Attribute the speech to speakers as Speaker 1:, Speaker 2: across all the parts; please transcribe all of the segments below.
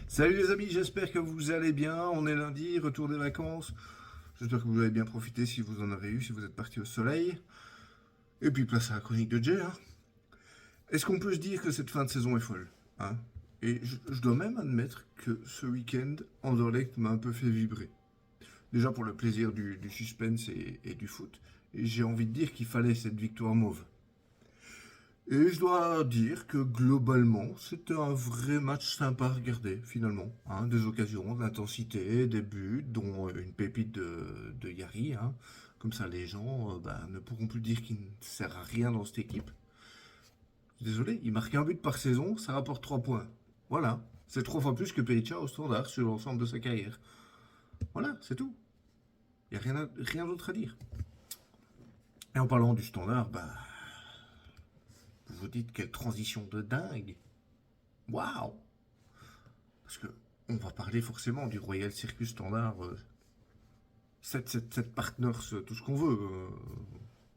Speaker 1: Salut les amis, j'espère que vous allez bien. On est lundi, retour des vacances. J'espère que vous avez bien profité si vous en avez eu, si vous êtes parti au soleil. Et puis place à la chronique de Jay. Est-ce qu'on peut se dire que cette fin de saison est folle, hein? Et je dois même admettre que ce week-end, Anderlecht m'a un peu fait vibrer. Déjà pour le plaisir du suspense et du foot. Et j'ai envie de dire qu'il fallait cette victoire mauve. Et je dois dire que globalement, c'était un vrai match sympa à regarder, finalement. Hein. Des occasions, de l'intensité, des buts, dont une pépite de Yari. Hein. Comme ça, les gens ne pourront plus dire qu'il ne sert à rien dans cette équipe. Désolé, il marque un but par saison, ça rapporte 3 points. Voilà. C'est 3 fois plus que Perica au standard sur l'ensemble de sa carrière. Voilà, c'est tout. Il n'y a rien d'autre à dire. Et en parlant du standard, vous vous dites quelle transition de dingue. Waouh! Parce que on va parler forcément du Royal Circus Standard 777 Partners, tout ce qu'on veut.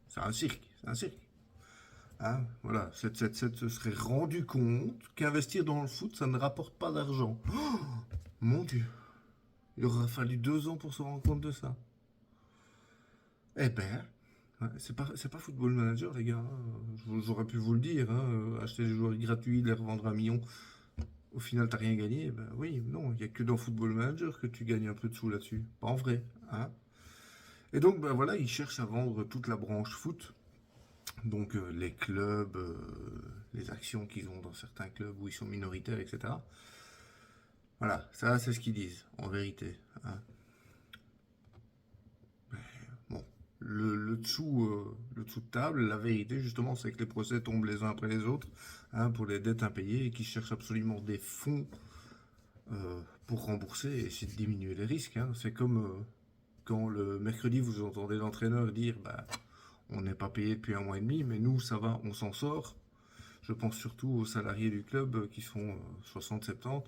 Speaker 1: C'est un cirque, c'est un cirque. Hein, voilà, 777 se serait rendu compte qu'investir dans le foot, ça ne rapporte pas d'argent. Oh, mon Dieu, il aura fallu 2 ans pour se rendre compte de ça. Eh ben, ouais, c'est pas Football Manager, les gars. Hein. J'aurais pu vous le dire. Hein, acheter des joueurs gratuits, les revendre à 1 million. Au final, t'as rien gagné. Ben oui, non, il n'y a que dans Football Manager que tu gagnes un peu de sous là-dessus. Pas en vrai. Hein. Et donc, ben voilà, ils cherchent à vendre toute la branche foot. Donc, les clubs, les actions qu'ils ont dans certains clubs où ils sont minoritaires, etc. Voilà, ça, c'est ce qu'ils disent, en vérité. Hein. Bon, le dessous de table, la vérité, justement, c'est que les procès tombent les uns après les autres hein, pour les dettes impayées et qu'ils cherchent absolument des fonds pour rembourser et essayer de diminuer les risques. Hein. C'est comme quand le mercredi, vous entendez l'entraîneur dire on n'est pas payé depuis 1 mois et demi, mais nous, ça va, on s'en sort. Je pense surtout aux salariés du club qui sont 60-70,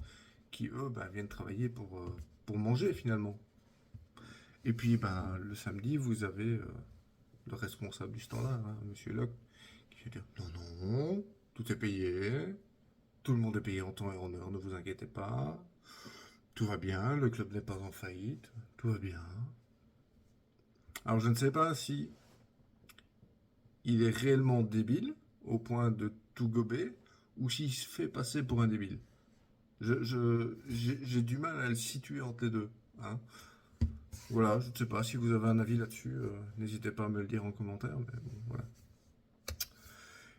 Speaker 1: qui eux viennent travailler pour manger finalement. Et puis le samedi, vous avez le responsable du standard, hein, Monsieur Locke, qui va dire non, non, tout est payé, tout le monde est payé en temps et en heure, ne vous inquiétez pas, tout va bien, le club n'est pas en faillite, tout va bien. Alors je ne sais pas si il est réellement débile au point de tout gober ou s'il se fait passer pour un débile. J'ai du mal à le situer entre les deux. Hein. Voilà, je ne sais pas si vous avez un avis là-dessus, n'hésitez pas à me le dire en commentaire. Mais bon, voilà.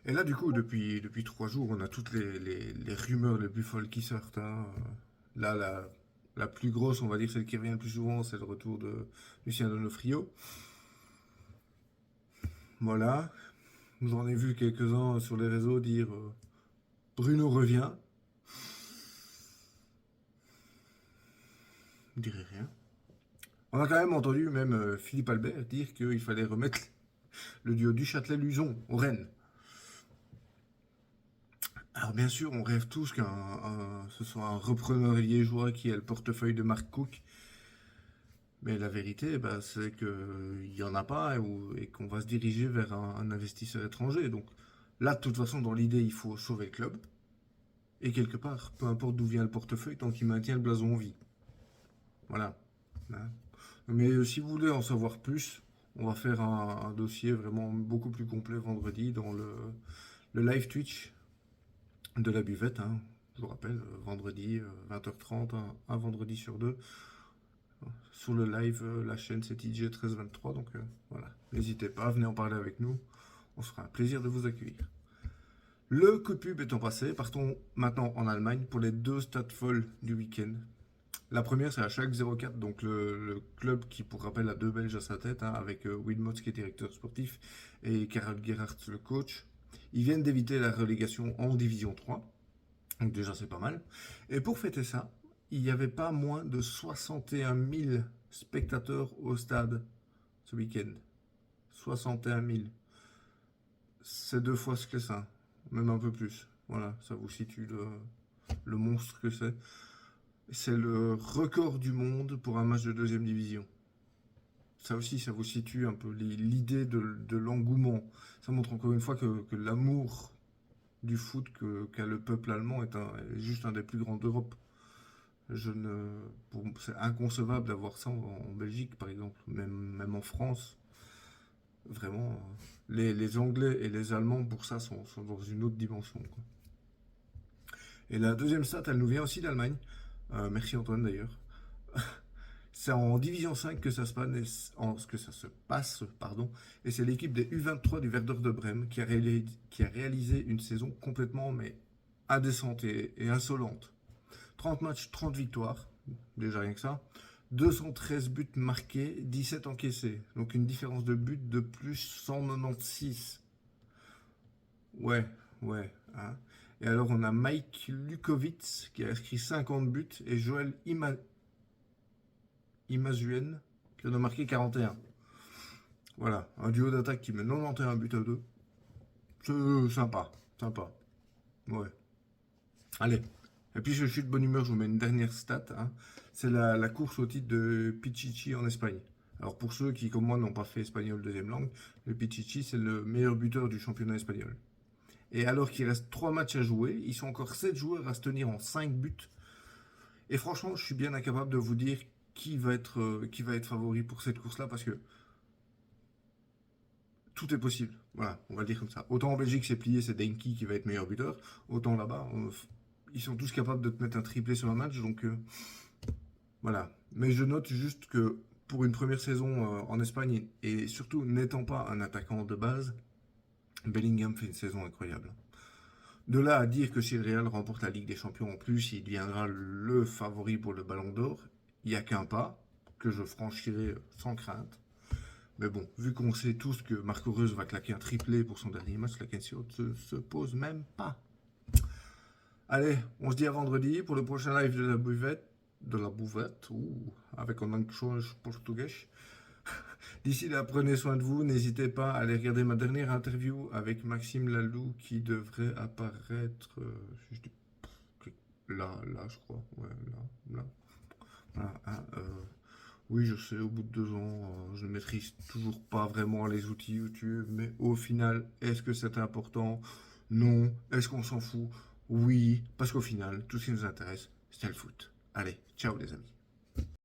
Speaker 1: Et là, du coup, depuis 3 jours, on a toutes les rumeurs les plus folles qui sortent. Hein. Là, la plus grosse, on va dire, celle qui revient le plus souvent, c'est le retour de Lucien Donofrio. Voilà, j'en ai vu quelques-uns sur les réseaux dire Bruno revient. Je ne dirais rien. On a quand même entendu même Philippe Albert dire qu'il fallait remettre le duo du Châtelet-Luson au Rennes. Alors bien sûr, on rêve tous ce soit un repreneur liégeois qui ait le portefeuille de Mark Cook. Mais la vérité, c'est qu'il n'y en a pas et qu'on va se diriger vers un investisseur étranger. Donc là, de toute façon, dans l'idée, il faut sauver le club. Et quelque part, peu importe d'où vient le portefeuille, tant qu'il maintient le blason en vie. Voilà. Hein. Mais si vous voulez en savoir plus, on va faire un dossier vraiment beaucoup plus complet vendredi dans le live Twitch de la buvette. Hein. Je vous rappelle, vendredi 20h30, un vendredi sur deux. Sur le live, la chaîne c'est TJ1323. Donc voilà, n'hésitez pas, venez en parler avec nous. On se fera un plaisir de vous accueillir. Le coup de pub étant passé, partons maintenant en Allemagne pour les 2 stades folles du week-end. La première, c'est la Schalke 04, donc le club qui, pour rappel, a 2 Belges à sa tête, hein, avec Wilmots qui est directeur sportif et Karel Gerhardt le coach. Ils viennent d'éviter la relégation en Division 3, donc déjà c'est pas mal. Et pour fêter ça, il n'y avait pas moins de 61 000 spectateurs au stade ce week-end. 61 000. C'est 2 fois ce que ça, même un peu plus. Voilà, ça vous situe le monstre que c'est. C'est le record du monde pour un match de deuxième division. Ça aussi, ça vous situe un peu l'idée de l'engouement. Ça montre encore une fois que l'amour du foot qu'a le peuple allemand est juste un des plus grands d'Europe. C'est inconcevable d'avoir ça en Belgique, par exemple, même en France. Vraiment, les Anglais et les Allemands, pour ça, sont dans une autre dimension, quoi. Et la deuxième stat, elle nous vient aussi d'Allemagne. Merci Antoine d'ailleurs. C'est en Division 5 que ça se passe, que ça se passe, pardon, et c'est l'équipe des U23 du Werder de Brême qui a réalisé une saison complètement mais indécente et insolente. 30 matchs, 30 victoires, déjà rien que ça. 213 buts marqués, 17 encaissés. Donc une différence de but de plus 196. Ouais, ouais, hein. Et alors on a Mike Lukovic qui a inscrit 50 buts et Joël Imazuen qui en a marqué 41. Voilà, un duo d'attaque qui met 91 buts à 2. C'est sympa, sympa. Ouais. Allez. Et puis je suis de bonne humeur, je vous mets une dernière stat, hein. C'est la course au titre de Pichichi en Espagne. Alors pour ceux qui, comme moi, n'ont pas fait espagnol deuxième langue, le Pichichi, c'est le meilleur buteur du championnat espagnol. Et alors qu'il reste 3 matchs à jouer, ils sont encore 7 joueurs à se tenir en 5 buts. Et franchement, je suis bien incapable de vous dire qui va être favori pour cette course-là, parce que tout est possible. Voilà, on va le dire comme ça. Autant en Belgique, c'est plié, c'est Denki qui va être meilleur buteur. Autant là-bas, ils sont tous capables de te mettre un triplé sur un match. Donc voilà. Mais je note juste que pour une première saison en Espagne, et surtout n'étant pas un attaquant de base, Bellingham fait une saison incroyable. De là à dire que si le Real remporte la Ligue des Champions en plus, il deviendra le favori pour le Ballon d'Or, il n'y a qu'un pas que je franchirai sans crainte. Mais bon, vu qu'on sait tous que Marco Reus va claquer un triplé pour son dernier match, la question ne se pose même pas. Allez, on se dit à vendredi pour le prochain live de la buvette. Avec un accent portugais. D'ici là, prenez soin de vous. N'hésitez pas à aller regarder ma dernière interview avec Maxime Lalou qui devrait apparaître là, je crois. Ouais, là. Voilà, hein, oui, je sais, au bout de 2 ans, je ne maîtrise toujours pas vraiment les outils YouTube, mais au final, est-ce que c'est important? Non. Est-ce qu'on s'en fout? Oui, parce qu'au final, tout ce qui nous intéresse, c'est le foot. Allez, ciao les amis.